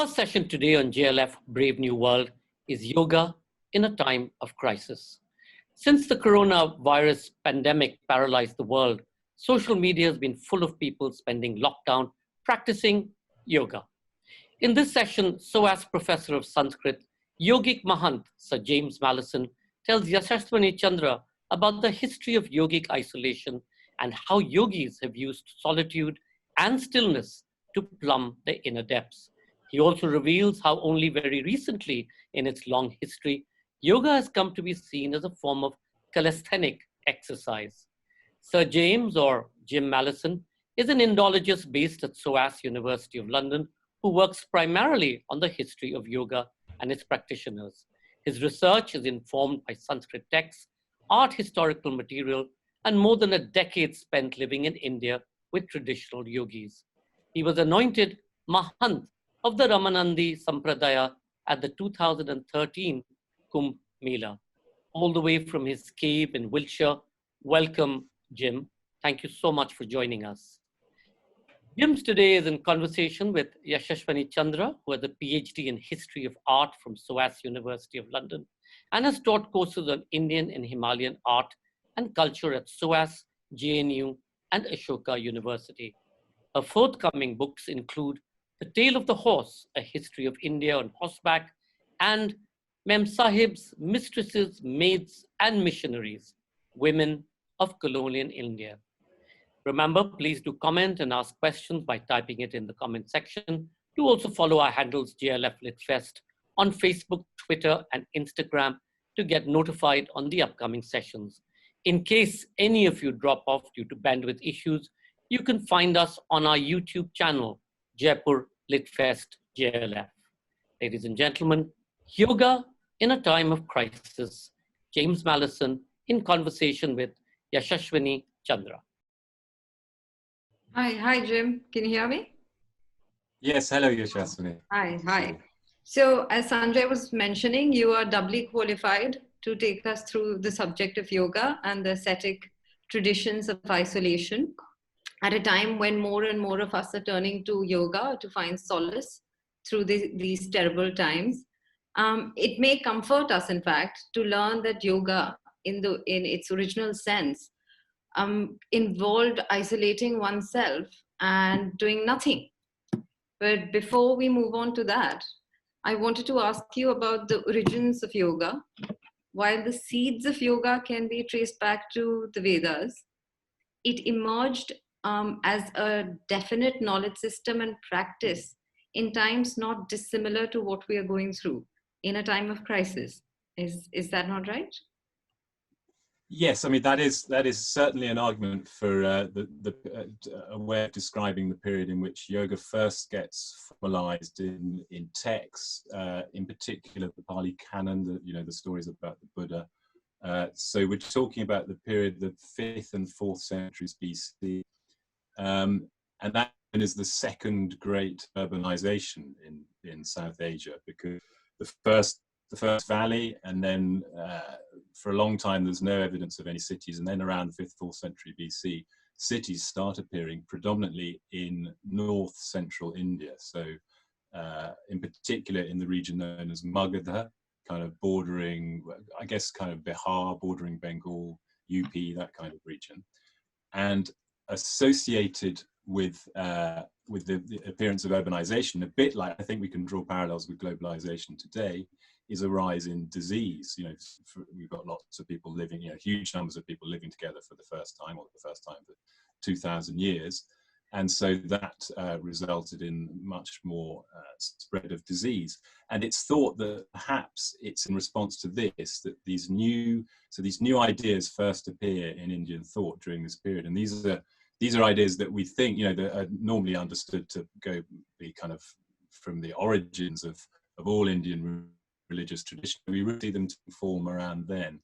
Our session today on JLF Brave New World is Yoga in a Time of Crisis. Since the coronavirus pandemic paralyzed the world, social media has been full of people spending lockdown practicing yoga. In this session, SOAS Professor of Sanskrit, Yogic Mahant, Sir James Mallinson, tells Yashaswini Chandra about the history of yogic isolation and how yogis have used solitude and stillness to plumb the inner depths. He also reveals how only very recently in its long history, yoga has come to be seen as a form of calisthenic exercise. Sir James, or Jim Mallinson, is an Indologist based at SOAS University of London who works primarily on the history of yoga and its practitioners. His research is informed by Sanskrit texts, art historical material, and more than a decade spent living in India with traditional yogis. He was anointed Mahant of the Ramanandi Sampradaya at the 2013 Kumbh Mela. All the way from his cave in Wiltshire. Welcome, Jim. Thank you so much for joining us. Jim today is in conversation with Yashaswini Chandra, who has a PhD in History of Art from SOAS University of London and has taught courses on Indian and Himalayan art and culture at SOAS, JNU, and Ashoka University. Her forthcoming books include The Tale of the Horse, A History of India on Horseback, and Mem Sahib's Mistresses, Maids, and Missionaries, Women of Colonial India. Remember, please do comment and ask questions by typing it in the comment section. Do also follow our handles JLF Lit Fest on Facebook, Twitter, and Instagram to get notified on the upcoming sessions. In case any of you drop off due to bandwidth issues, you can find us on our YouTube channel, Jaipur Lit Fest JLF. Ladies and gentlemen, Yoga in a Time of Crisis. James Mallinson in conversation with Yashaswini Chandra. Hi, Jim. Can you hear me? Yes, hello, Yashaswini. Hi. So, as Sanjay was mentioning, you are doubly qualified to take us through the subject of yoga and the ascetic traditions of isolation at a time when more and more of us are turning to yoga to find solace through these terrible times. It may comfort us, in fact, to learn that yoga, in its original sense, involved isolating oneself and doing nothing. But before we move on to that, I wanted to ask you about the origins of yoga. While the seeds of yoga can be traced back to the Vedas, it emerged as a definite knowledge system and practice in times not dissimilar to what we are going through in a time of crisis. Is that not right? Yes, I mean that is certainly an argument for a way of describing the period in which yoga first gets formalized in texts, in particular the Pali Canon, the stories about the Buddha. So we're talking about the period, the 5th and 4th centuries BC, and that is the second great urbanization in South Asia, because the first valley, and then for a long time there's no evidence of any cities, and then around the 5th, 4th century BC, cities start appearing predominantly in north central India. So in particular in the region known as Magadha, kind of bordering, I guess, kind of Bihar, bordering Bengal, UP, that kind of region. And associated with the appearance of urbanization, a bit like, I think we can draw parallels with globalization today, is a rise in disease. We've got lots of people living, huge numbers of people living together for the first time, or the first time for 2,000 years. And so that resulted in much more spread of disease. And it's thought that perhaps it's in response to this that these new ideas first appear in Indian thought during this period. And these are ideas that we think, that are normally understood to be kind of from the origins of all Indian religious tradition. We really see them to form around then.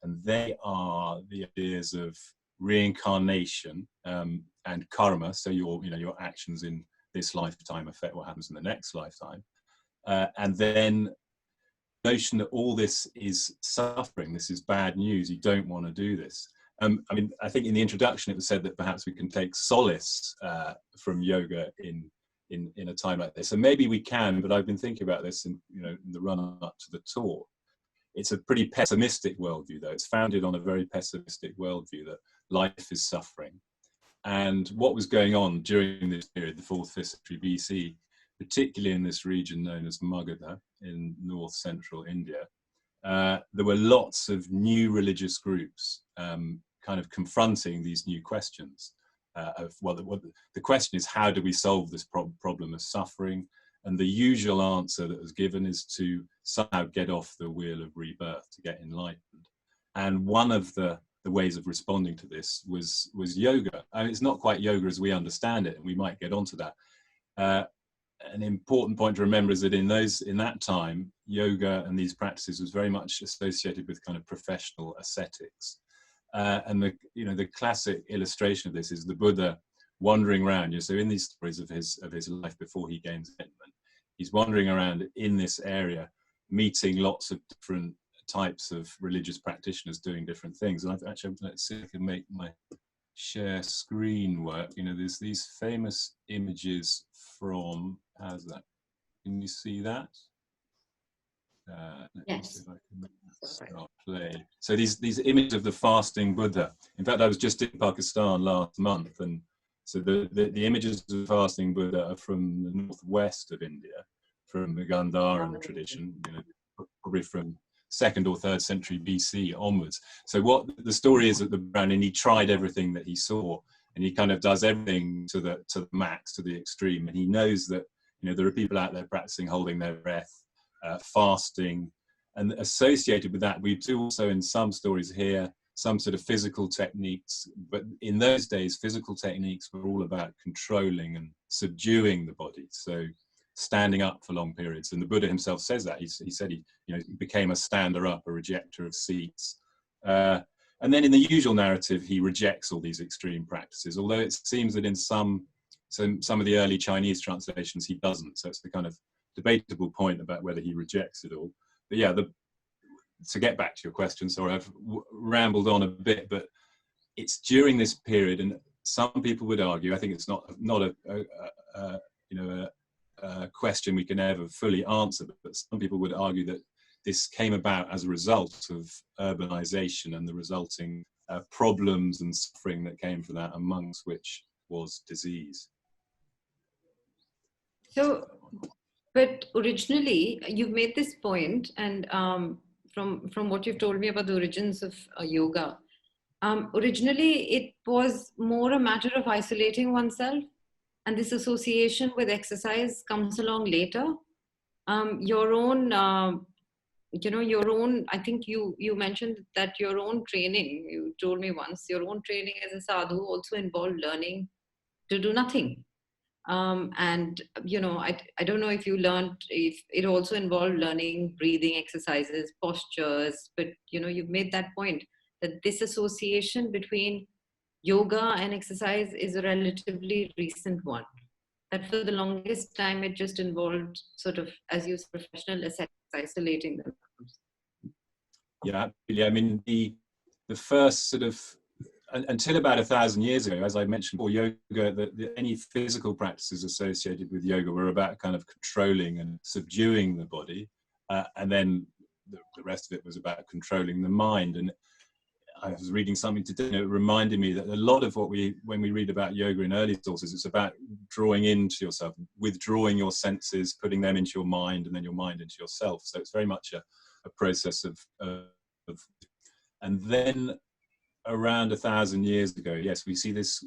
And they are the ideas of reincarnation and karma. So your actions in this lifetime affect what happens in the next lifetime. And then the notion that all this is suffering, this is bad news, you don't want to do this. I think in the introduction it was said that perhaps we can take solace from yoga in in a time like this. And maybe we can, but I've been thinking about this in, in the run up to the talk. It's a pretty pessimistic worldview, though. It's founded on a very pessimistic worldview that life is suffering. And what was going on during this period, the 4th, 5th century BC, particularly in this region known as Magadha in north central India, there were lots of new religious groups kind of confronting these new questions. The question is, how do we solve this problem of suffering? And the usual answer that was given is to somehow get off the wheel of rebirth, to get enlightened. And one of the ways of responding to this was yoga. I mean, it's not quite yoga as we understand it, and we might get onto that. An important point to remember is that in that time, yoga and these practices was very much associated with kind of professional ascetics. And the classic illustration of this is the Buddha wandering around. So in these stories of his life before he gains enlightenment, he's wandering around in this area, meeting lots of different types of religious practitioners doing different things. And let's see if I can make my share screen work. There's these famous images from, how's that? Can you see that? Yes. Start play. So these images of the fasting Buddha. In fact, I was just in Pakistan last month, and so the images of the fasting Buddha are from the northwest of India, from the Gandharan tradition, probably from 2nd or 3rd century BC onwards. So what the story is at the background, and he tried everything that he saw, and he kind of does everything to the max, to the extreme, and he knows that there are people out there practicing holding their breath, fasting, and associated with that, we do also in some stories hear some sort of physical techniques. But in those days, physical techniques were all about controlling and subduing the body. So standing up for long periods, and the Buddha himself says that. He said he became a stander-up, a rejecter of seats. And then in the usual narrative, he rejects all these extreme practices. Although it seems that in some of the early Chinese translations, he doesn't. So it's the kind of debatable point about whether he rejects it all. But yeah, to get back to your question, sorry, I've rambled on a bit, but it's during this period, and some people would argue, I think it's not a question we can ever fully answer, but some people would argue that this came about as a result of urbanization and the resulting problems and suffering that came from that, amongst which was disease. So, but originally, you've made this point, and from what you've told me about the origins of yoga, originally it was more a matter of isolating oneself, and this association with exercise comes along later. Your own, I think you mentioned that your own training, you told me once, your own training as a sadhu also involved learning to do nothing. And I don't know if it also involved learning breathing exercises, postures, but you've made that point that this association between yoga and exercise is a relatively recent one, that for the longest time it just involved sort of, as you said, professional ascetics isolating themselves. Yeah, absolutely. I mean, the first sort of, until about 1,000 years ago, as I mentioned before, yoga, any physical practices associated with yoga were about kind of controlling and subduing the body, and then the rest of it was about controlling the mind. And I was reading something today, and it reminded me that a lot of when we read about yoga in early sources, it's about drawing into yourself, withdrawing your senses, putting them into your mind, and then your mind into yourself. So it's very much a process of and then around 1,000 years ago, yes, we see this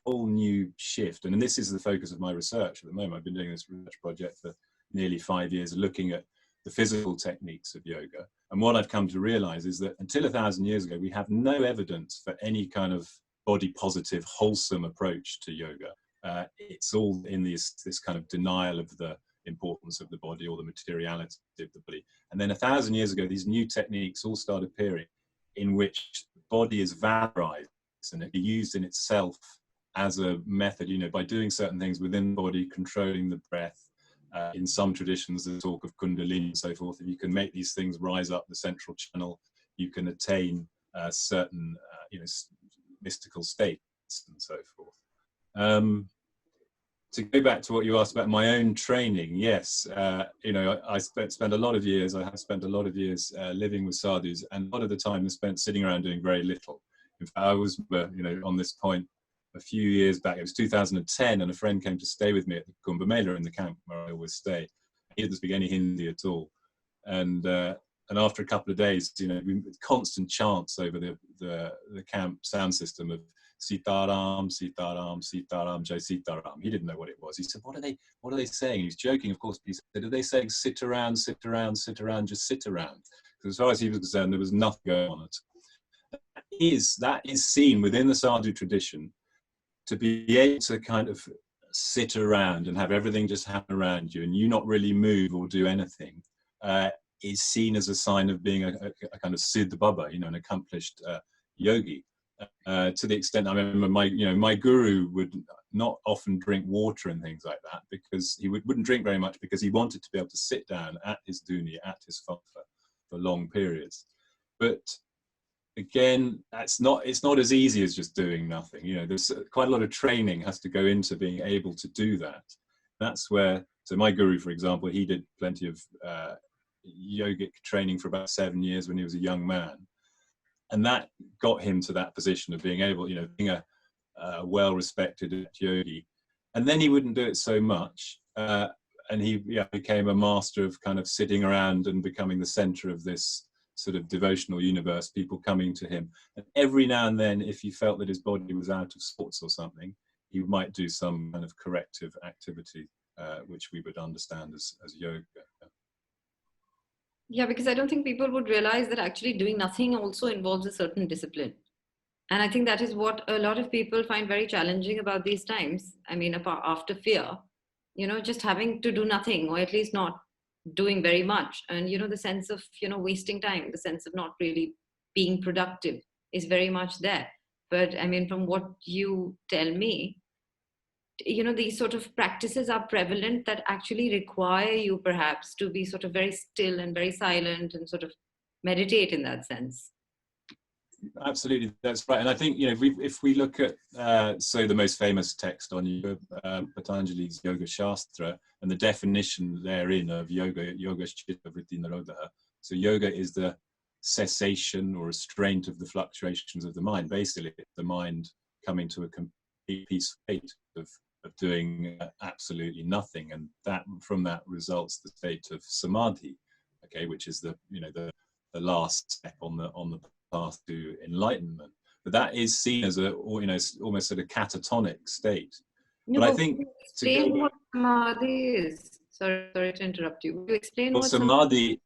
whole new shift. And this is the focus of my research at the moment. I've been doing this research project for nearly 5 years, looking at the physical techniques of yoga. And what I've come to realize is that until 1,000 years ago, we have no evidence for any kind of body positive, wholesome approach to yoga. It's all in this kind of denial of the importance of the body or the materiality of the body. And then 1,000 years ago, these new techniques all start appearing, in which the body is valorized and it can be used in itself as a method, by doing certain things within the body, controlling the breath. In some traditions, the talk of kundalini and so forth. If you can make these things rise up the central channel, you can attain certain, mystical states and so forth. to go back to what you asked about my own training, yes, you know, I spent a lot of years, I have spent a lot of years living with sadhus, and a lot of the time is spent sitting around doing very little. In fact, I was, you know, on this point a few years back, it was 2010, and a friend came to stay with me at the Kumbh Mela in the camp where I always stay. He didn't speak any Hindi at all. And after a couple of days, you know, constant chants over the camp sound system of Sitaram, Sitaram, Sitaram, Jai Sitaram. He didn't know what it was. He said, what are they saying? He was joking, of course, but he said, are they saying sit around, sit around, sit around, just sit around? Because as far as he was concerned, there was nothing going on. That is seen within the sadhu tradition to be able to kind of sit around and have everything just happen around you and you not really move or do anything, is seen as a sign of being a kind of Siddha Baba, you know, an accomplished yogi. To the extent, I remember my guru would not often drink water and things like that, because he wouldn't drink very much, because he wanted to be able to sit down at his dhuni, at his fatha for long periods. But again, it's not as easy as just doing nothing. You know, there's quite a lot of training has to go into being able to do that. That's where, so my guru, for example, he did plenty of yogic training for about 7 years when he was a young man. And that got him to that position of being able, you know, being a well-respected yogi. And then he wouldn't do it so much. And he became a master of kind of sitting around and becoming the center of this sort of devotional universe, people coming to him. And every now and then, if he felt that his body was out of sorts or something, he might do some kind of corrective activity, which we would understand as yoga. Yeah, because I don't think people would realize that actually doing nothing also involves a certain discipline. And I think that is what a lot of people find very challenging about these times. I mean, after fear, you know, just having to do nothing, or at least not doing very much. And, you know, the sense of, you know, wasting time, the sense of not really being productive is very much there. But I mean, from what you tell me, you know, these sort of practices are prevalent that actually require you perhaps to be sort of very still and very silent and sort of meditate in that sense. Absolutely, that's right. And I think, you know, if we look at, so the most famous text on yoga, Patanjali's Yoga Shastra, and the definition therein of yoga is chitta vritti nirodha. So yoga is the cessation or restraint of the fluctuations of the mind. Basically, the mind coming to a complete peaceful state of doing absolutely nothing, and that from that results the state of samadhi, okay, which is the, you know, the last step on the path to enlightenment. But that is seen as a, you know, almost at a catatonic state. No, but I think explain what samadhi is. Sorry to interrupt you. Will you explain well, what samadhi?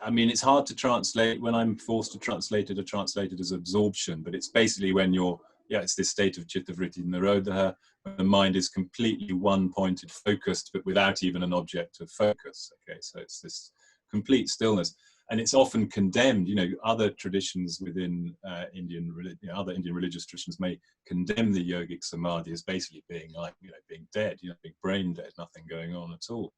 I mean, it's hard to translate. When I'm forced to translate it, I translate it as absorption. But it's basically when you're, it's this state of chitta vritti nirodha, when the mind is completely one-pointed, focused, but without even an object of focus. Okay, so it's this complete stillness. And it's often condemned, you know, other traditions within other Indian religious traditions may condemn the yogic samadhi as basically being like, you know, being dead, you know, being brain dead, nothing going on at all.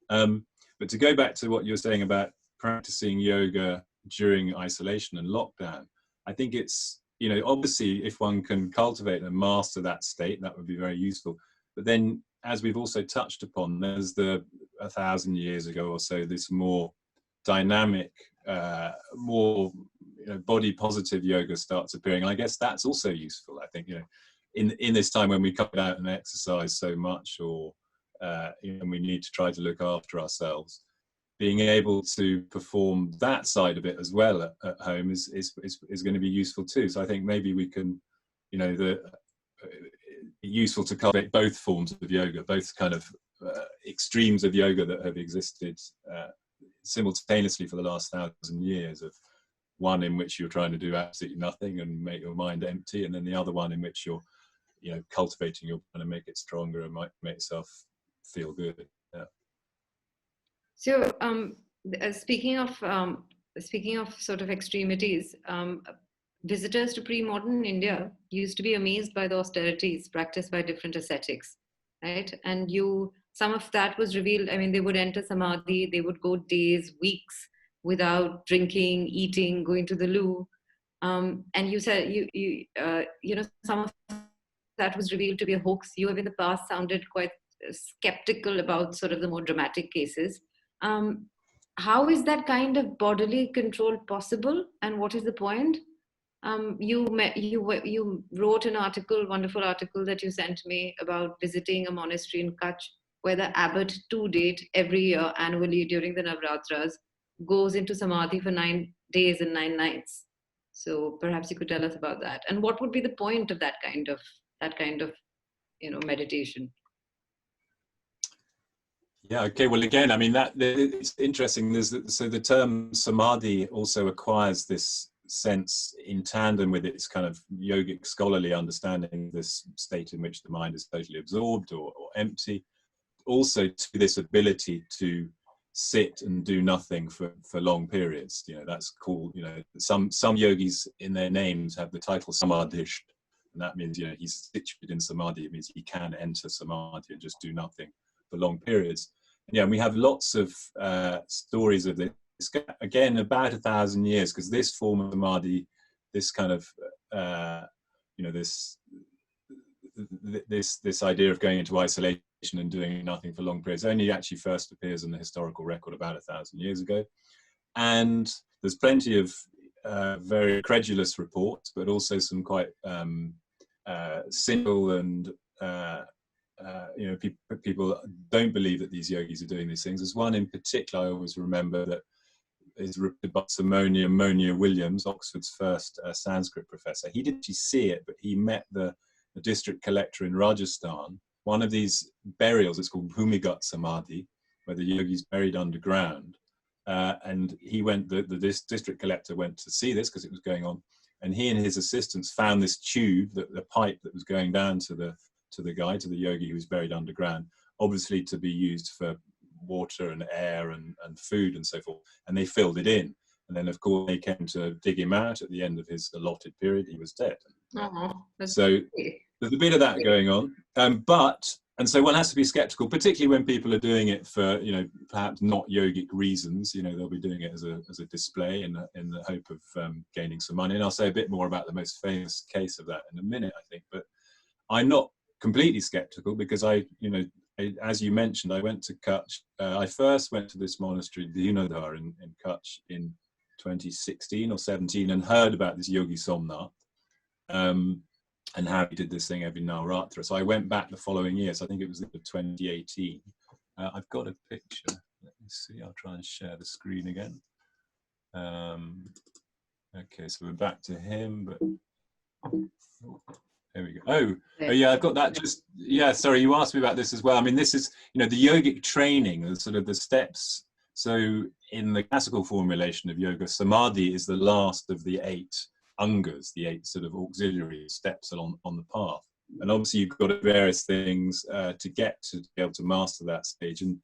But to go back to what you were saying about practicing yoga during isolation and lockdown, I think it's, you know, obviously if one can cultivate and master that state, that would be very useful. But then, as we've also touched upon, there's 1,000 years ago or so, this more dynamic, more, you know, body positive yoga starts appearing. And I guess that's also useful. I think, you know, in this time when we come out and exercise so much, or you know, we need to try to look after ourselves, being able to perform that side of it as well at home is going to be useful too. So I think maybe we can, you know, useful to cultivate both forms of yoga, both kind of extremes of yoga that have existed simultaneously for the last 1,000 years, of one in which you're trying to do absolutely nothing and make your mind empty, and then the other one in which you're, you know, cultivating your mind and make it stronger and might make yourself feel good. Yeah. So speaking of sort of extremities, visitors to pre-modern India used to be amazed by the austerities practiced by different ascetics, right? And some of that was revealed. I mean, they would enter samadhi, they would go days, weeks without drinking, eating, going to the loo. And you said, you know, some of that was revealed to be a hoax. You have in the past sounded quite skeptical about sort of the more dramatic cases. How is that kind of bodily control possible, and what is the point? You wrote an article, wonderful article that you sent me about visiting a monastery in Kutch, where the abbot to date every year annually during the Navratras goes into Samadhi for 9 days and 9 nights. So perhaps you could tell us about that, and what would be the point of that kind of meditation? Yeah, okay. Well, again, I mean, it's interesting. So the term samadhi also acquires this sense in tandem with its kind of yogic scholarly understanding, this state in which the mind is totally absorbed or empty. Also to this ability to sit and do nothing for long periods. That's called, some yogis in their names have the title samadhisht, and that means, he's situated in samadhi. It means he can enter samadhi and just do nothing for long periods. And we have lots of stories of this, again, about 1,000 years, because this form of samadhi, this kind of, this idea of going into isolation and doing nothing for long periods only actually first appears in the historical record about 1,000 years ago. And there's plenty of very credulous reports, but also some quite simple and people don't believe that these yogis are doing these things. There's one in particular I always remember that is written by Sir Monia Williams, Oxford's first Sanskrit professor. He didn't actually see it, but he met the district collector in Rajasthan. One of these burials, it's called Bhumigat Samadhi, where the yogi's buried underground. And he went, the district collector went to see this because it was going on. And he and his assistants found this tube, the pipe that was going down to the yogi who was buried underground, obviously to be used for water and air and food and so forth. And they filled it in. And then, of course, they came to dig him out at the end of his allotted period. He was dead. So there's a bit of that going on. And so one has to be skeptical, particularly when people are doing it for, perhaps not yogic reasons. They'll be doing it as a display in the hope of gaining some money. And I'll say a bit more about the most famous case of that in a minute, I think. But I'm not completely skeptical because as you mentioned, I went to Kutch. I first went to this monastery, Dinadhar, in Kutch in 2016 or 17, and heard about this Yogi Somnath. And how he did this thing every Navratra. So I went back the following year, so I think it was in 2018. I've got a picture. Let me see, I'll try and share the screen again. Okay, so we're back to him, but there we go. Oh yeah, I've got that sorry, you asked me about this as well. I mean, this is, the yogic training, the sort of the steps. So in the classical formulation of yoga, samadhi is the last of the 8 angas, the 8 sort of auxiliary steps on the path. And obviously you've got various things to get to be able to master that stage. And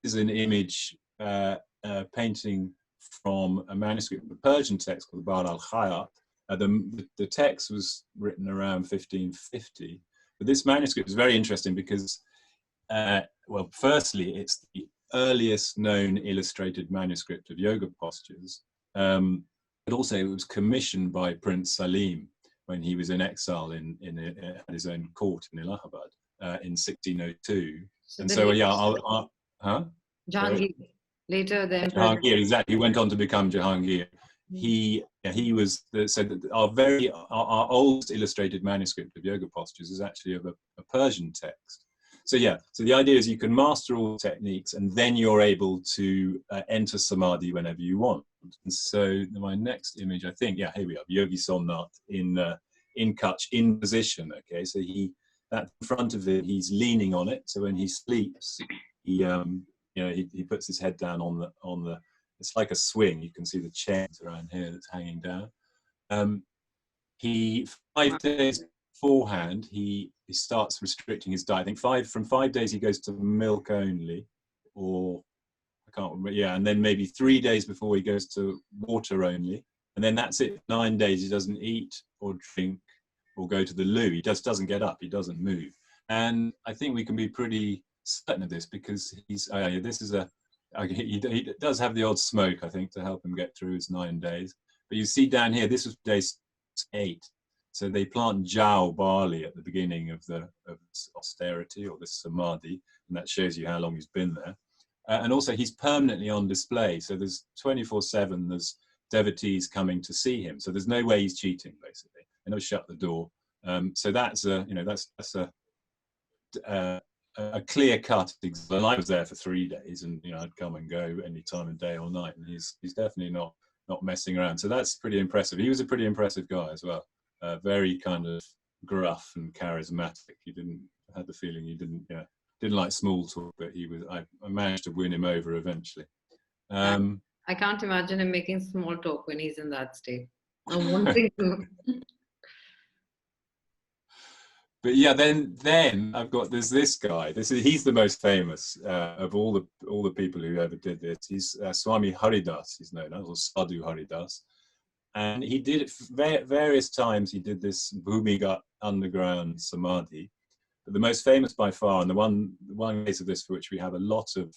this is an image painting from a manuscript, a Persian text called the Bahr al-Khayat. The text was written around 1550. But this manuscript is very interesting because, well, firstly, it's the earliest known illustrated manuscript of yoga postures. But also it was commissioned by Prince Salim when he was in exile at his own court in Allahabad in 1602. Jahangir. Later then. Jahangir, exactly. He went on to become Jahangir. He was said that our oldest illustrated manuscript of yoga postures is actually of a Persian text. So the idea is you can master all the techniques and then you're able to enter samadhi whenever you want. And so my next image, I think, here we are, Yogi Somnath in Kutch, in position. Okay, so that in front of him, he's leaning on it. So when he sleeps, he puts his head down on the. It's like a swing. You can see the chains around here that's hanging down. 5 days beforehand, he starts restricting his diet. I think from 5 days he goes to milk only, or I can't remember. Yeah, and then maybe 3 days before he goes to water only, and then that's it. 9 days he doesn't eat or drink or go to the loo. He just doesn't get up. He doesn't move. And I think we can be pretty certain of this because he does have the odd smoke, I think, to help him get through his 9 days. But you see down here, this was day 8. So they plant Jao barley at the beginning of austerity or this Samadhi, and that shows you how long he's been there. And also he's permanently on display. So there's 24/7, there's devotees coming to see him. So there's no way he's cheating, basically. And they'll shut the door. So that's a clear-cut example. And I was there for 3 days, and I'd come and go any time of day or night, and he's definitely not messing around. So that's pretty impressive. He was a pretty impressive guy as well. Very kind of gruff and charismatic. I had the feeling he didn't like small talk, but I managed to win him over eventually. I can't imagine him making small talk when he's in that state. I'm wanting to. But yeah, then there's this guy. He's the most famous of all the people who ever did this. He's Swami Haridat. He's known as, or Sadhu Haridas, and he did it various times. He did this Bhumigat underground samadhi, but the most famous by far, and the one case of this for which we have a lot of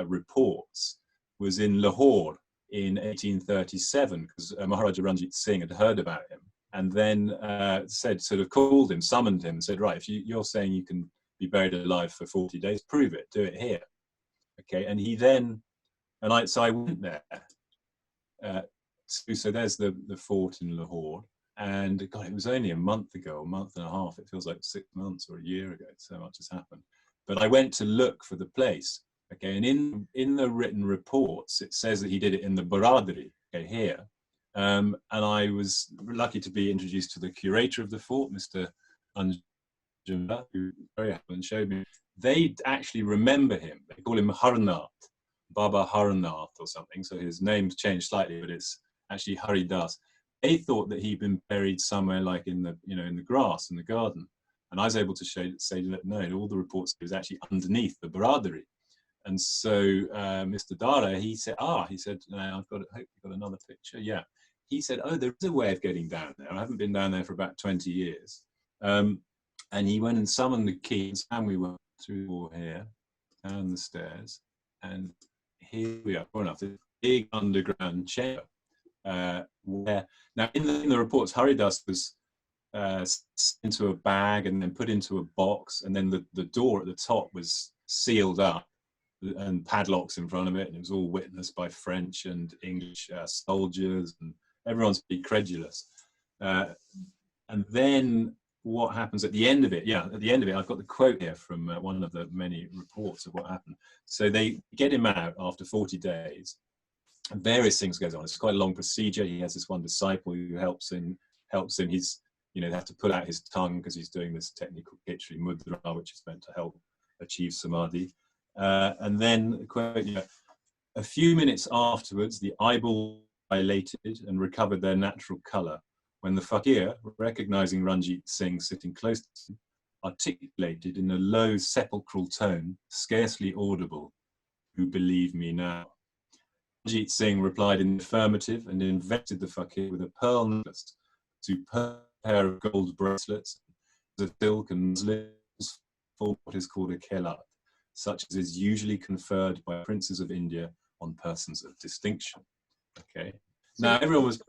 reports, was in Lahore in 1837, because Maharaja Ranjit Singh had heard about him. And then called him, summoned him, and said, right, if you're saying you can be buried alive for 40 days, prove it, do it here. Okay, and I went there. So there's the fort in Lahore. And God, it was only a month ago, a month and a half. It feels like 6 months or a year ago. So much has happened. But I went to look for the place. Okay, and in the written reports, it says that he did it in the Baradari, okay, here. And I was lucky to be introduced to the curator of the fort, Mr. Anjumla, who very happy and showed me. They actually remember him. They call him Harnath, Baba Harnath or something. So his name's changed slightly, but it's actually Haridas. They thought that he'd been buried somewhere like in the grass in the garden. And I was able to say that no, all the reports, he was actually underneath the Baradari. And so Mr. Dara, he said, I hope you've got another picture. Yeah. He said, oh, there is a way of getting down there. I haven't been down there for about 20 years. And he went and summoned the keys, and we went through here, down the stairs, and here we are, sure enough, this big underground chamber. Where now in the reports, Haridas was into a bag and then put into a box, and then the door at the top was sealed up and padlocks in front of it, and it was all witnessed by French and English soldiers, and everyone's pretty credulous. And then what happens at the end of it? Yeah, at the end of it, I've got the quote here from one of the many reports of what happened. So they get him out after 40 days, and various things goes on. It's quite a long procedure. He has this one disciple who helps him. He's, they have to pull out his tongue because he's doing this technical Khichdi mudra, which is meant to help achieve samadhi. And then, quote, a few minutes afterwards, the eyeball dilated and recovered their natural colour, when the fakir, recognizing Ranjit Singh sitting close to him, articulated in a low sepulchral tone, scarcely audible, "You believe me now." Ranjit Singh replied in the affirmative and invested the fakir with a pearl necklace, a superb pair of gold bracelets, of silk and muslins for what is called a kelat, such as is usually conferred by princes of India on persons of distinction. Okay. Now, everyone was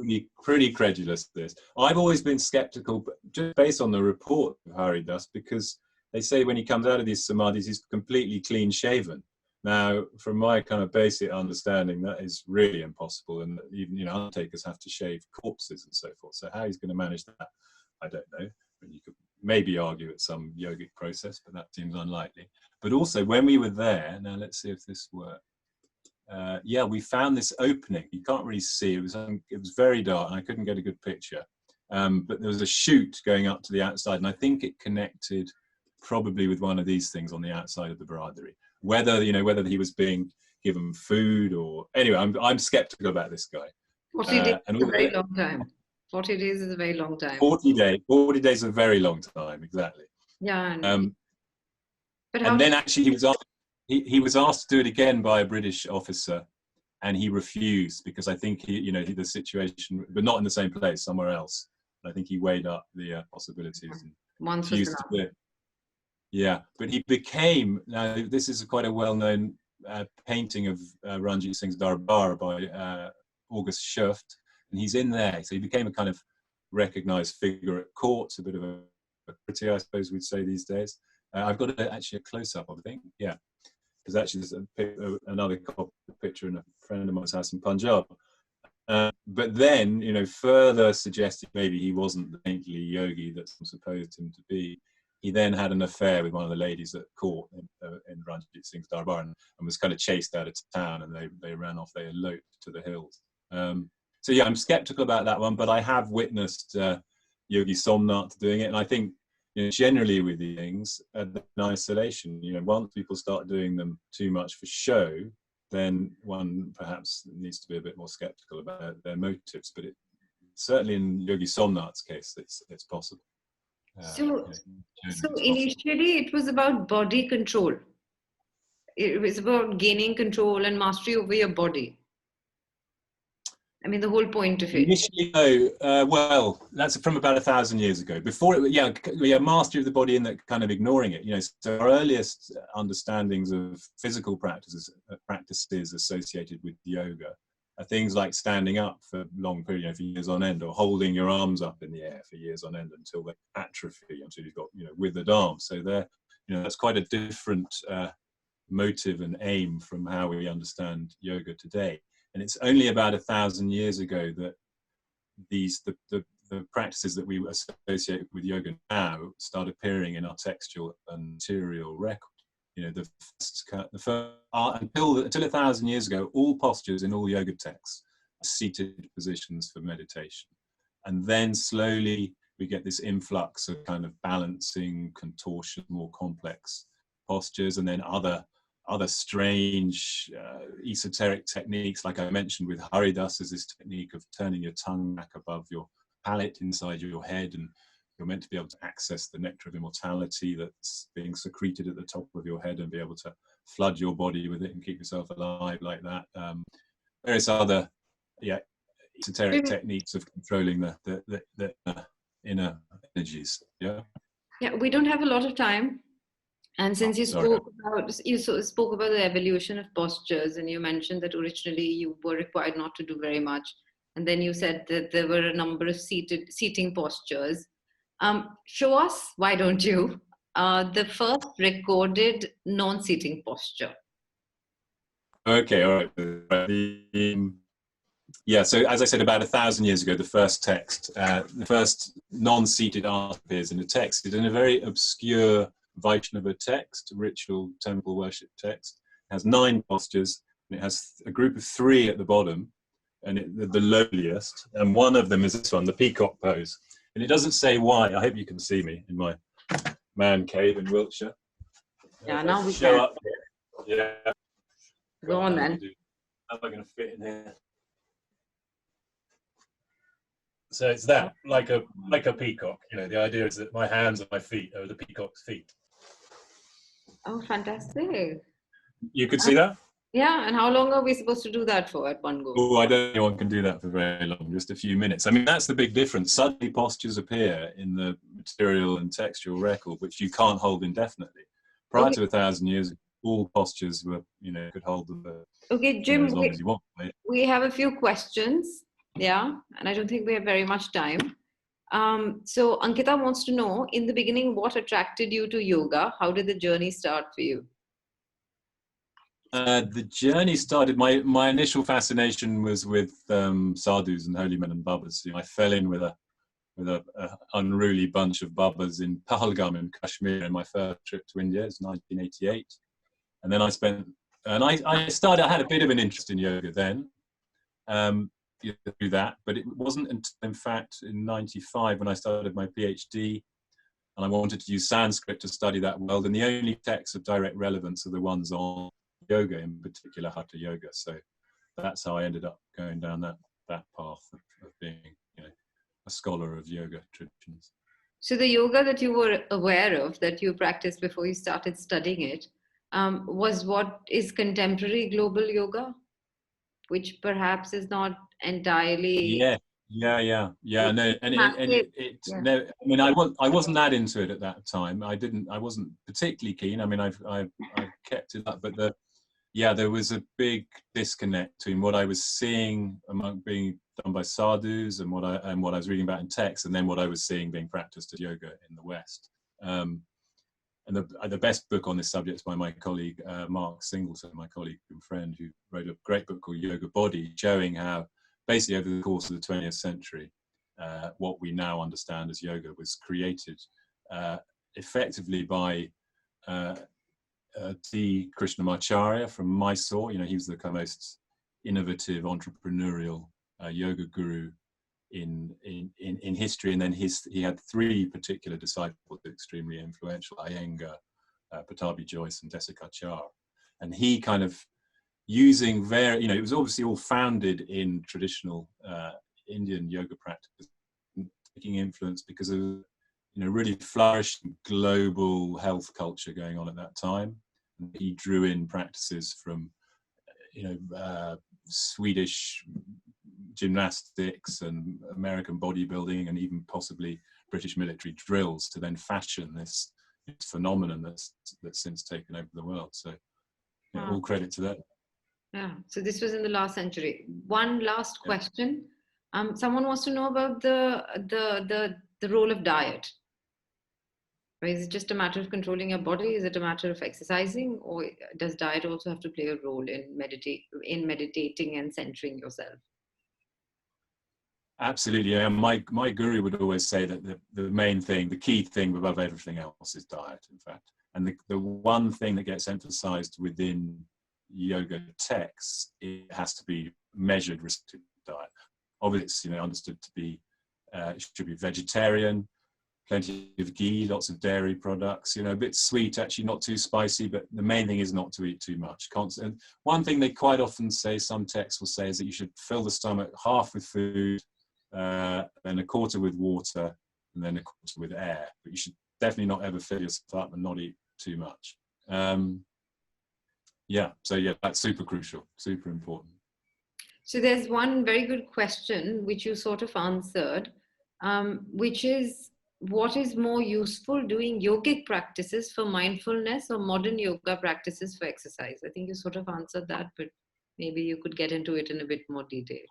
pretty credulous to this. I've always been skeptical, but just based on the report of Haridas, because they say when he comes out of these samadhis, he's completely clean shaven. Now, from my kind of basic understanding, that is really impossible. And even, undertakers have to shave corpses and so forth. So how he's going to manage that, I don't know. You could maybe argue it's some yogic process, but that seems unlikely. But also, when we were there, now let's see if this works. Yeah, we found this opening. You can't really see. It was very dark, and I couldn't get a good picture. But there was a chute going up to the outside, and I think it connected probably with one of these things on the outside of the Baradari. Whether he was being given food or anyway, I'm skeptical about this guy. 40 days is a very long time. 40 days is a very long time. 40 days is a very long time, exactly. Yeah. But and then actually he was asked to do it again by a British officer, and he refused because I think the situation, but not in the same place, somewhere else. I think he weighed up the possibilities and refused to do it. Yeah, but he became, now this is quite a well-known painting of Ranjit Singh's Darbar by August Schöft, and he's in there. So he became a kind of recognised figure at court, a bit of a pretty, I suppose we'd say these days. I've got actually a close-up of, I think, yeah. There's actually another picture in a friend of mine's house in Punjab. But then, you know, further suggesting maybe he wasn't the saintly yogi that some supposed him to be, he then had an affair with one of the ladies at court in Ranjit Singh's Darbar, and was kind of chased out of town, and they ran off, they eloped to the hills. So yeah, I'm skeptical about that one, but I have witnessed Yogi Somnath doing it, and I think, you know, generally with these things, in isolation, you know, once people start doing them too much for show, then one perhaps needs to be a bit more skeptical about their motives. But certainly in Yogi Somnath's case, it's possible. So initially it was about body control. It was about gaining control and mastery over your body. I mean, the whole point of it. Initially, no. Well, that's from about 1,000 years ago. Before it, yeah, mastery of the body in that kind of ignoring it. You know, so our earliest understandings of physical practices associated with yoga are things like standing up for long periods, you know, for years on end, or holding your arms up in the air for years on end until they atrophy, until you've got, you know, withered arms. So there, you know, that's quite a different motive and aim from how we understand yoga today. And it's only about 1,000 years ago that the practices that we associate with yoga now start appearing in our textual and material record. You know, until 1,000 years ago, all postures in all yoga texts are seated positions for meditation. And then slowly we get this influx of kind of balancing, contortion, more complex postures, and then other strange esoteric techniques, like I mentioned with Haridas, is this technique of turning your tongue back above your palate inside your head, and you're meant to be able to access the nectar of immortality that's being secreted at the top of your head and be able to flood your body with it and keep yourself alive like that. Various other esoteric techniques of controlling the inner energies. Yeah, we don't have a lot of time. And since you spoke about the evolution of postures, and you mentioned that originally you were required not to do very much, and then you said that there were a number of seating postures. Show us, why don't you, the first recorded non-seating posture? Okay, all right. Yeah, so as I said, about 1,000 years ago, the first text, the first non-seated art appears in the text. It's in a very obscure Vaishnava text, ritual temple worship text. It has 9 postures, and it has a group of 3 at the bottom, and the lowliest, and one of them is this one, the peacock pose. And it doesn't say why. I hope you can see me in my man cave in Wiltshire. Yeah, now we show can. Up here. Yeah. Go on then. How am I going to fit in here? So it's that, like a peacock. You know, the idea is that my hands and my feet are the peacock's feet. Oh, fantastic. You could see that? Yeah, and how long are we supposed to do that for at one go? Oh, I don't think anyone can do that for very long, just a few minutes. I mean, that's the big difference. Suddenly postures appear in the material and textual record, which you can't hold indefinitely. Prior to 1,000 years, all postures were, you know, could hold the, okay, Jim, as long as you want. We have a few questions, yeah, and I don't think we have very much time. So Ankita wants to know, in the beginning, what attracted you to yoga? How did the journey start for you? The journey started, my initial fascination was with sadhus and holy men and babbas. You know, I fell in with a unruly bunch of babbas in Pahalgam in Kashmir in my first trip to India. It was 1988. And then I had a bit of an interest in yoga then. Through that, but it wasn't until, in fact, in 95 when I started my PhD, and I wanted to use Sanskrit to study that world, and the only texts of direct relevance are the ones on yoga, in particular Hatha Yoga. So that's how I ended up going down that path of being, you know, a scholar of yoga traditions. So the yoga that you were aware of, that you practiced before you started studying it, was what is contemporary global yoga, which perhaps is not entirely. Yeah. No, and no. I mean, I wasn't that into it at that time. I wasn't particularly keen. I mean, I've kept it up, but there was a big disconnect between what I was seeing among being done by sadhus and what I was reading about in texts, and then what I was seeing being practiced as yoga in the West. And the best book on this subject is by my colleague Mark Singleton, my colleague and friend, who wrote a great book called Yoga Body, showing how basically over the course of the 20th century, what we now understand as yoga was created effectively by T. Krishnamacharya from Mysore. You know, he was the most innovative entrepreneurial yoga guru in history, and then he had three particular disciples extremely influential: Iyengar, Patabi Joyce, and Desikachar. And he kind of using it was obviously all founded in traditional Indian yoga practice, taking influence because of really flourishing global health culture going on at that time. And he drew in practices from Swedish gymnastics and American bodybuilding and even possibly British military drills to then fashion this phenomenon that's since taken over the world. So all credit to that. Yeah, so this was in the last century. One last question. Someone wants to know about the role of diet. Right? Is it just a matter of controlling your body? Is it a matter of exercising, or does diet also have to play a role in meditating and centering yourself? Absolutely. Yeah. My guru would always say that the main thing, the key thing above everything else is diet, in fact. And the one thing that gets emphasized within yoga texts, it has to be measured restricted diet. Obviously, it's understood to be, it should be vegetarian, plenty of ghee, lots of dairy products, a bit sweet, actually not too spicy, but the main thing is not to eat too much. Constant. One thing they quite often say, some texts will say, is that you should fill the stomach half with food, then a quarter with water, and then a quarter with air. But you should definitely not ever fill yourself up and not eat too much. That's super crucial, super important. So there's one very good question which you sort of answered, which is, what is more useful, doing yogic practices for mindfulness or modern yoga practices for exercise? I think you sort of answered that, but maybe you could get into it in a bit more detail.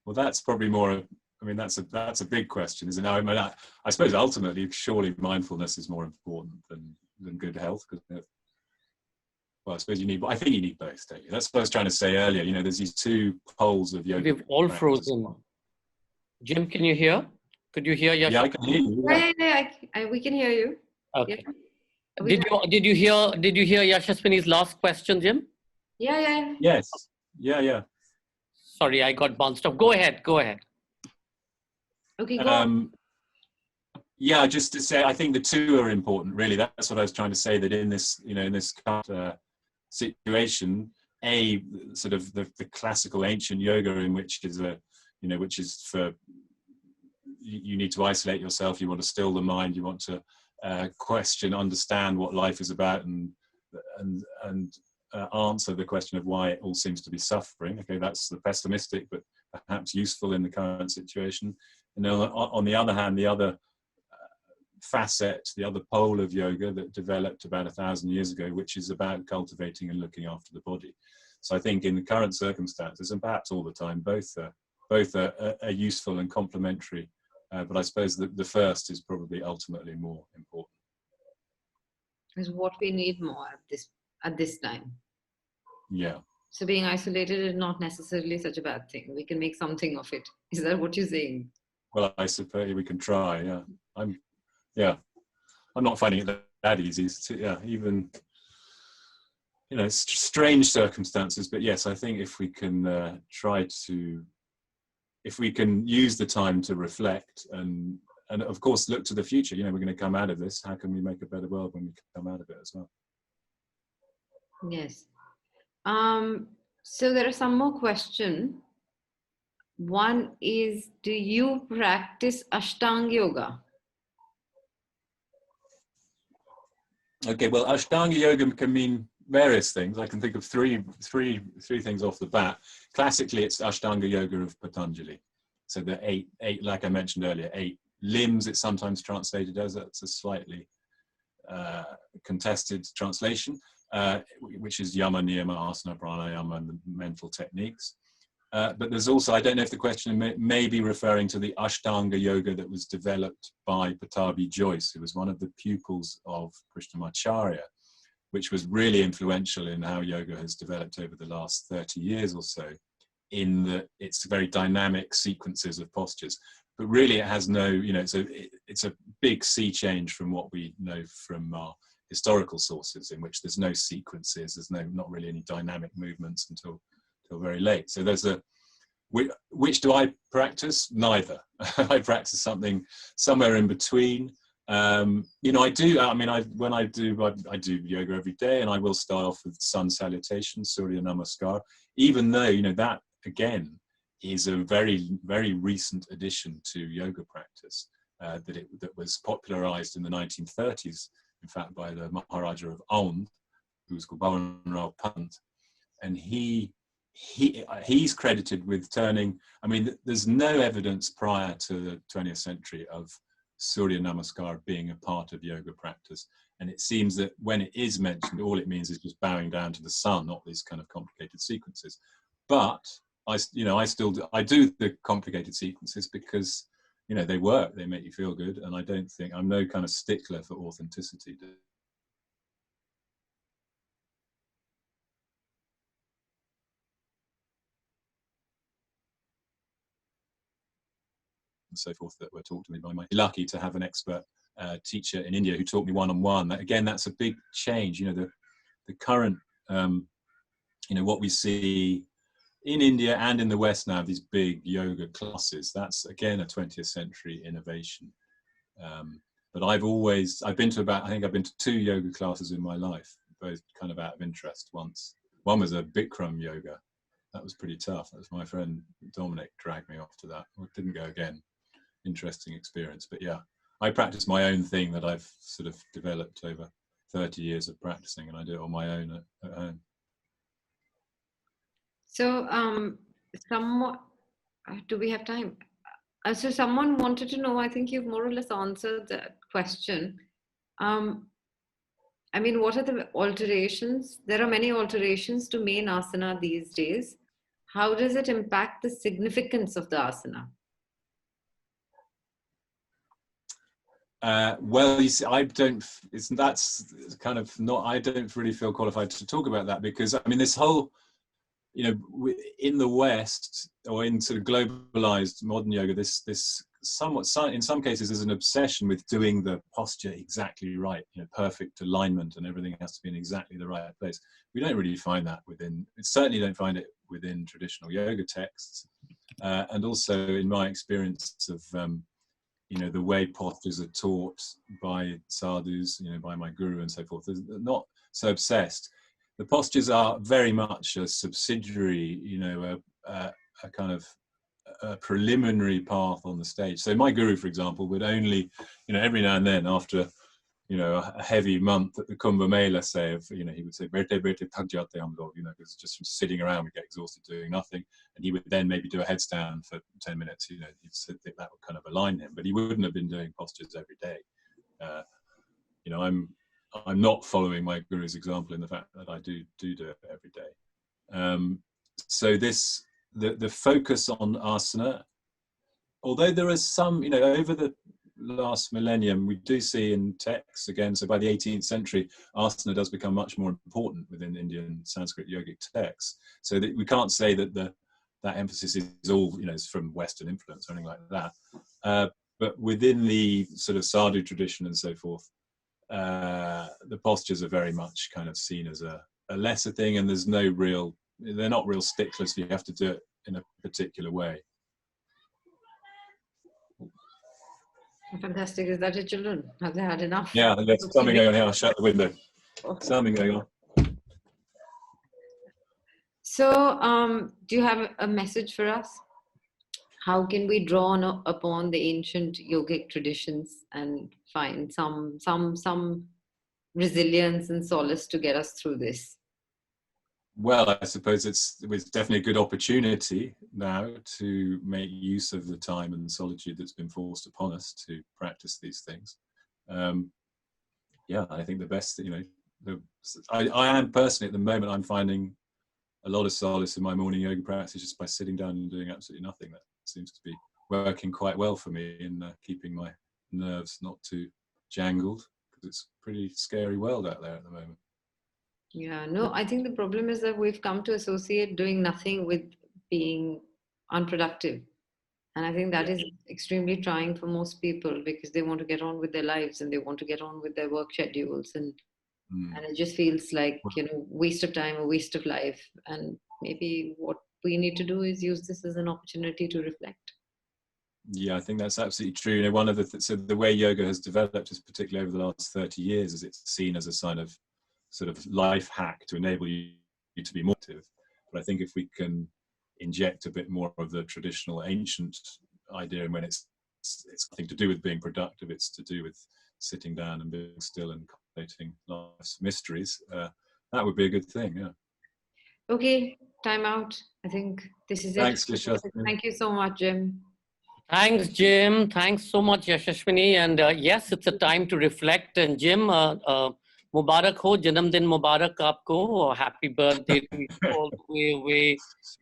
Well, that's probably more. That's a big question, isn't it? I suppose ultimately, surely mindfulness is more important than good health. Because, I suppose I think you need both, don't you? That's what I was trying to say earlier. There's these two poles of yoga. We've all frozen. Jim, can you hear? Could you hear Yasha? Yeah, I can hear you. Yeah. We can hear you. Okay. Yeah. Did you hear Yashaswini's last question, Jim? Yeah. Yes. Yeah. Sorry, I got bounced off. Go ahead. Okay, go on. Yeah, just to say, I think the two are important. Really, that's what I was trying to say. That in this, in this current situation, sort of the classical ancient yoga, in which is which is for you need to isolate yourself. You want to still the mind. You want to question, understand what life is about, and answer the question of why it all seems to be suffering. Okay, that's the pessimistic, but perhaps useful in the current situation. And on the other hand, the other facet, the other pole of yoga that developed about 1,000 years ago, which is about cultivating and looking after the body. So I think in the current circumstances, and perhaps all the time, both are useful and complementary. But I suppose the first is probably ultimately more important. Is what we need more at this time. Yeah. So being isolated is not necessarily such a bad thing. We can make something of it. Is that what you're saying? Well, I suppose we can try. Yeah. I'm not finding it that easy. Even it's strange circumstances. But yes, I think if we can if we can use the time to reflect and of course look to the future. We're going to come out of this. How can we make a better world when we come out of it as well? Yes. So there are some more questions. One is, do you practice Ashtanga yoga? Okay, well, Ashtanga yoga can mean various things. I can think of three things off the bat. Classically, it's Ashtanga yoga of Patanjali. So the eight, like I mentioned earlier, 8 limbs. It's sometimes translated as. That's a slightly contested translation, which is yama, niyama, asana, pranayama, and the mental techniques. But there's also, I don't know if the question may be referring to the Ashtanga yoga that was developed by Pattabhi Jois, who was one of the pupils of Krishnamacharya, which was really influential in how yoga has developed over the last 30 years or so, in that it's very dynamic sequences of postures. But really it has no, it's a big sea change from what we know from our historical sources, in which there's no sequences, there's not really any dynamic movements until very late. So there's which do I practice? Neither. I practice something somewhere in between. I do. When I do yoga every day, and I will start off with sun salutation, Surya Namaskar. Even though that again is a very, very recent addition to yoga practice that was popularized in the 1930s, in fact, by the Maharaja of Aundh, who was called Bhavan Rao Pant, and he's credited with turning. There's no evidence prior to the 20th century of Surya Namaskar being a part of yoga practice, and it seems that when it is mentioned, all it means is just bowing down to the sun, not these kind of complicated sequences. But I do the complicated sequences because they work, they make you feel good, and I'm no kind of stickler for authenticity. And so forth that were taught to me by lucky to have an expert teacher in India who taught me one-on-one. Again, that's a big change. The current, what we see in India and in the West now, these big yoga classes, that's again a 20th century innovation. But I've been to 2 yoga classes in my life, both kind of out of interest. One was a Bikram yoga. That was pretty tough. That was my friend Dominic dragged me off to that. I didn't go again. Interesting experience. But yeah, I practice my own thing that I've sort of developed over 30 years of practicing, and I do it on my own at home. So, do we have time? So someone wanted to know, I think you've more or less answered that question. What are the alterations? There are many alterations to main asana these days. How does it impact the significance of the asana? Well, you see, I don't really feel qualified to talk about that, because this whole, in the West, or in sort of globalized modern yoga, this somewhat, in some cases, there's an obsession with doing the posture exactly right, perfect alignment, and everything has to be in exactly the right place. We don't really find that certainly don't find it within traditional yoga texts, and also in my experience of the way postures are taught by sadhus, by my guru and so forth, they're not so obsessed. The postures are very much a subsidiary, a kind of a preliminary path on the stage. So my guru, for example, would only, every now and then, after a heavy month at the Kumbh Mela, say, he would say, "Bete bete thak jate hum log," because just from sitting around we get exhausted doing nothing, and he would then maybe do a headstand for 10 minutes. He'd said that would kind of align him, but he wouldn't have been doing postures every day. I'm not following my guru's example in the fact that I do it every day. So the focus on asana, although there is some, over the last millennium, we do see in texts again, so by the 18th century, asana does become much more important within Indian Sanskrit yogic texts. So that we can't say that that emphasis is all, is from Western influence or anything like that. But within the sort of sadhu tradition and so forth, the postures are very much kind of seen as a lesser thing, and they're not real sticklers. You have to do it in a particular way. Fantastic. Is that it, children? Have they had enough? Yeah, there's something going on here. I'll shut the window. Something going on. So, do you have a message for us? How can we draw upon the ancient yogic traditions and find some resilience and solace to get us through this? Well, I suppose it's definitely a good opportunity now to make use of the time and solitude that's been forced upon us to practice these things. I think the best, I am personally at the moment, I'm finding a lot of solace in my morning yoga practice just by sitting down and doing absolutely nothing. That seems to be working quite well for me in keeping my nerves not too jangled, because it's a pretty scary world out there at the moment. Yeah, no, I think the problem is that we've come to associate doing nothing with being unproductive. And I think that is extremely trying for most people, because they want to get on with their lives and they want to get on with their work schedules. And it just feels like, waste of time, a waste of life. And maybe what we need to do is use this as an opportunity to reflect. Yeah, I think that's absolutely true. One of so the way yoga has developed is particularly over the last 30 years, is it's seen as a sign of sort of life hack to enable you to be more active. But I think if we can inject a bit more of the traditional ancient idea, and when it's nothing to do with being productive, it's to do with sitting down and being still and contemplating life's mysteries, that would be a good thing. Yeah. Okay, time out. I think this is Thanks, it. Yashaswini. Thank you so much, Jim. Thanks, Jim. Thanks so much, Yashaswini. And yes, it's a time to reflect. And Jim, Mubarak ho, Janam Din Mubarak aapko. Happy birthday to you all the way away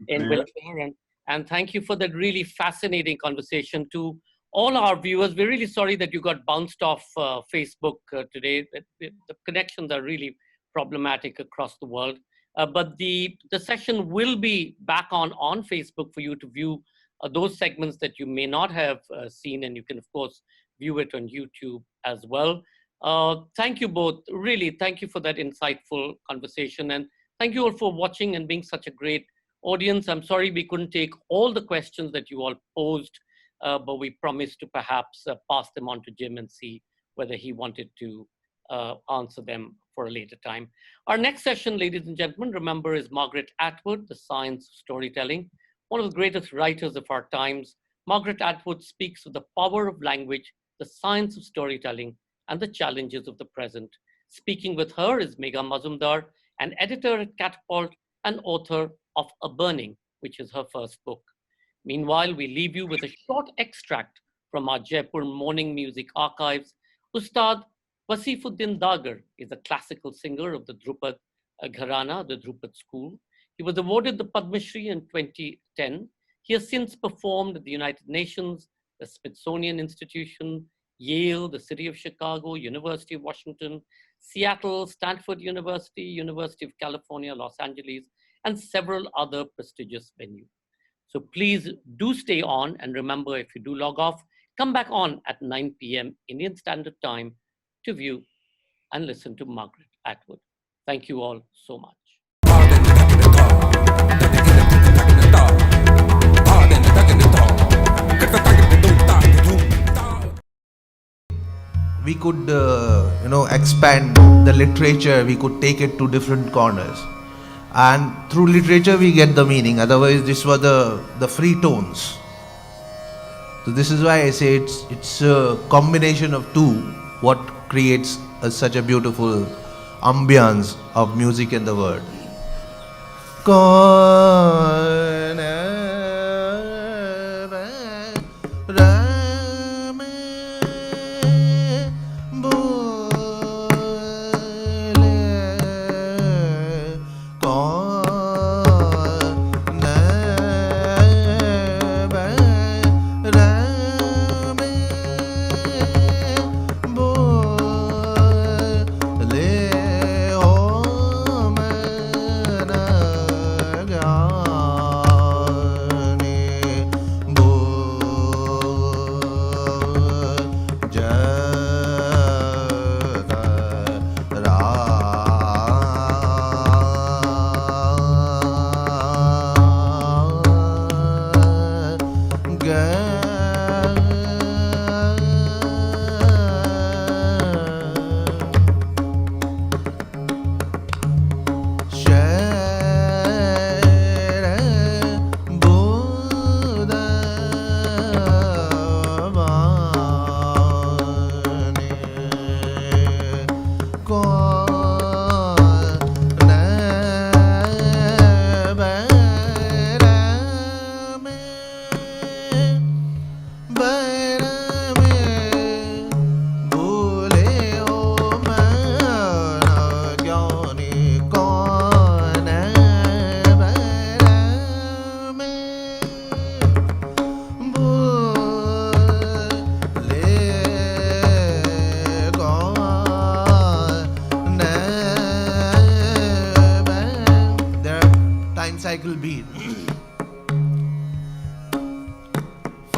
in Wiltshire. And thank you for that really fascinating conversation. To all our viewers, we're really sorry that you got bounced off Facebook today. The connections are really problematic across the world. But the session will be back on Facebook for you to view those segments that you may not have seen, and you can, of course, view it on YouTube as well. Thank you both. Really, thank you for that insightful conversation. And thank you all for watching and being such a great audience. I'm sorry we couldn't take all the questions that you all posed, but we promised to perhaps pass them on to Jim and see whether he wanted to answer them for a later time. Our next session, ladies and gentlemen, remember, is Margaret Atwood, The Science of Storytelling. One of the greatest writers of our times, Margaret Atwood speaks of the power of language, the science of storytelling, and the challenges of the present. Speaking with her is Megha Mazumdar, an editor at Catapult and author of A Burning, which is her first book. Meanwhile, we leave you with a short extract from our Jaipur morning music archives. Ustad Wasifuddin Dagar is a classical singer of the Drupad Gharana, the Drupad school. He was awarded the Padma Shri in 2010. He has since performed at the United Nations, the Smithsonian Institution, Yale, the City of Chicago, University of Washington, Seattle, Stanford University, University of California, Los Angeles, and several other prestigious venues. So please do stay on, and remember, if you do log off, come back on at 9 p.m. Indian Standard Time to view and listen to Margaret Atwood. Thank you all so much. We could, expand the literature. We could take it to different corners, and through literature we get the meaning. Otherwise, this were the free tones. So this is why I say it's a combination of two what creates such a beautiful ambience of music and the word.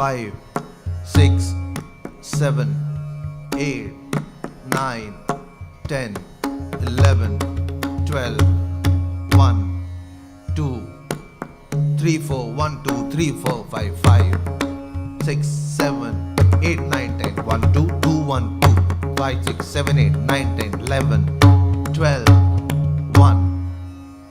5, 6, 7, 8, 9, 10, 11, 12, 1, 2, 3, 4, 1, 2, 3, 4, 5, 5, 6, 7, 8, 9, 10, 1, 2, 2, 1, 2, 5, 6, 7, 8, 9, 10, 11, 12, 1,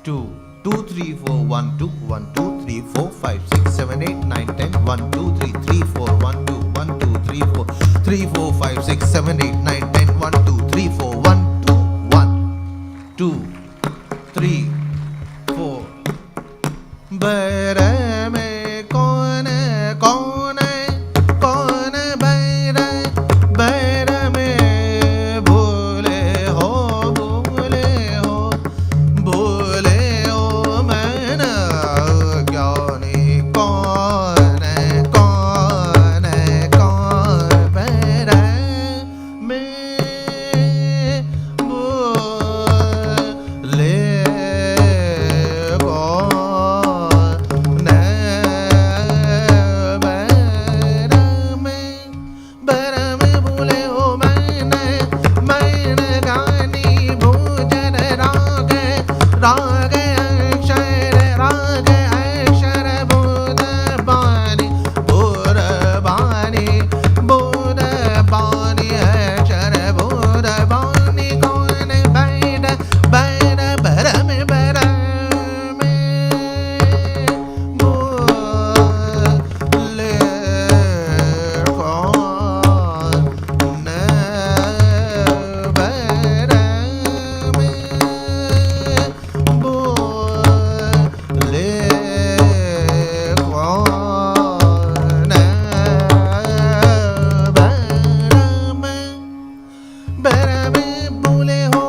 2, 2, 3, 4, 1, 2, 1, 2, 3, 4, 5, 6, 7, 8, 9, 10, 1, 2, 3, 3, 4, 1, 2, 1, 2, 3, 4, 3, 4, 5, 6, 7, 8, 9, 10, 1, 2, 3, 4, 1, 2, 1, 2, 3, 4. बैर में कौन कौन कौन बैर बैर में भूले हो भूले हो मैंने ज्ञानी कौन कौन कौन बैर में भूले राग अक्षर बुध बानी अक्षर बुध बानी कौन बैर बैर भर में बोले कौन बैर में बोले कौन बैर में भूले हो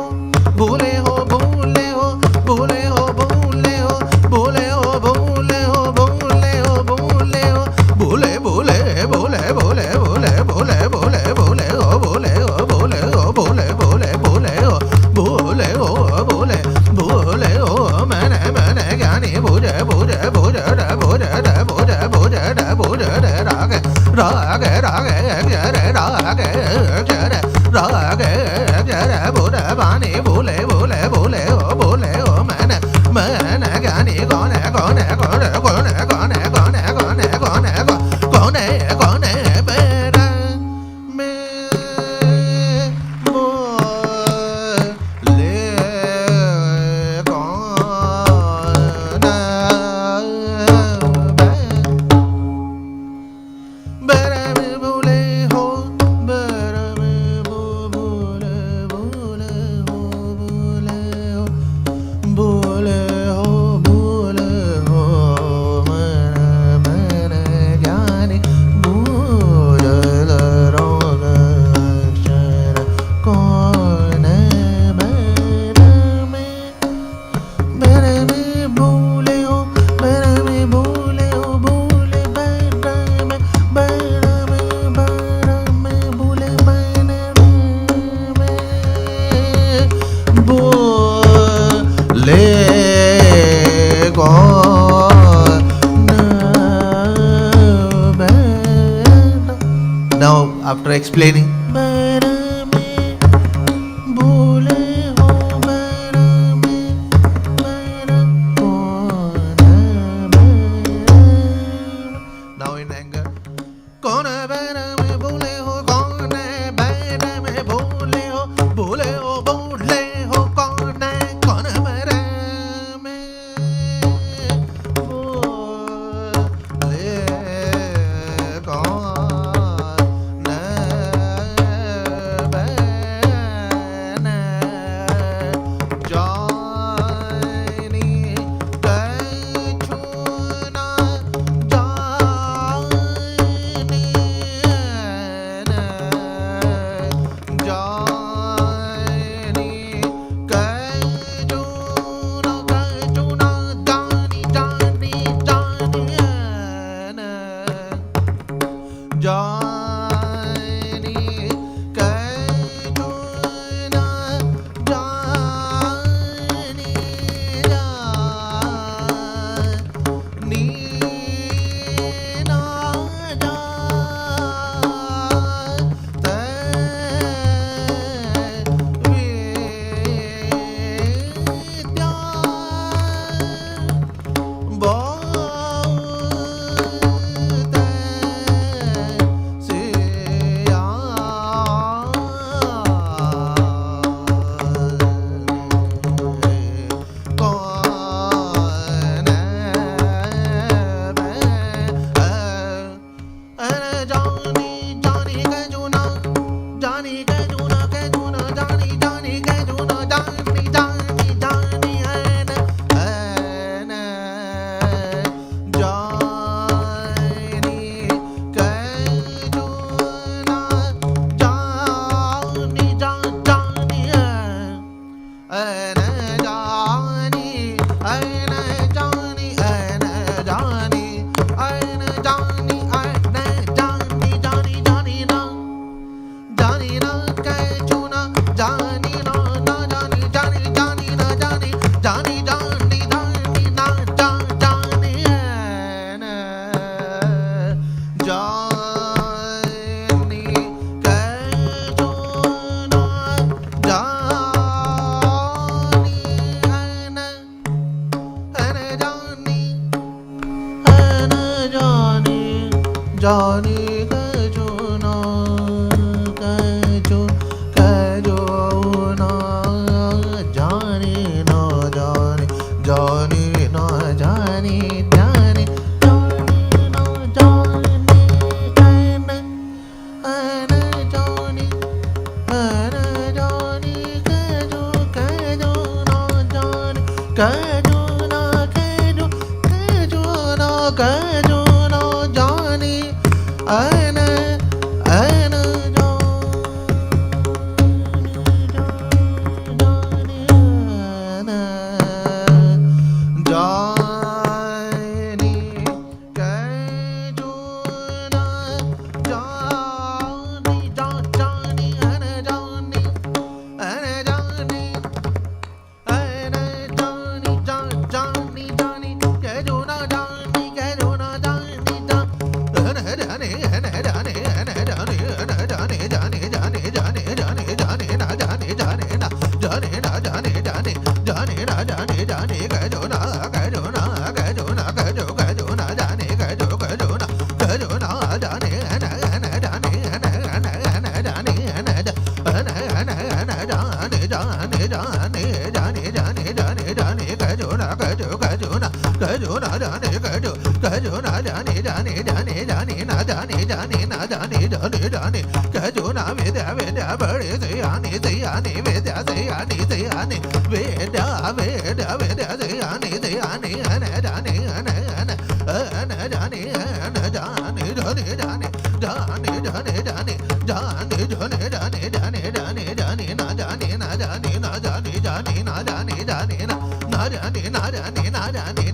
भूले हो भूले हो भूले हो भूले हो भूले हो भूले हो भूले हो भूले हो भूले भूले भूले भूले भूले भूले भूले भूले हो भूले हो भूले हो भूले भूले भूले हो भूले हो भूले भूले हो मैंने मैंने ज्ञानी भूजे भूजे भूजे भूजे भूजे भूजे भूजे राग राग राग अक्षर राग अक्षर राग अक्षर बुध बानी भूले भूले भूले हो मैंने मैंने ज्ञानी कौन है कौन है कौन है कौन है कौन है कौन है कौन है कौन है कौन है कौन है बैर में बोले कौन बैर में भूले हो बैर में भूले भूले हो भूले हो भूले हो भूले हो मैंने ज्ञानी भूजल रोग अक्षर कौन बैर में भूले हो बैर में भूले हो भूले बैर में भूले मैंने बोले कौन बैर. Now after explaining बैर में भूले हो बैर में कौन बैर. Now in anger कौन बैर में भूले हो कौन बैर में भूले हो भूले हो भूले हो कौन बैर में भूले कौन na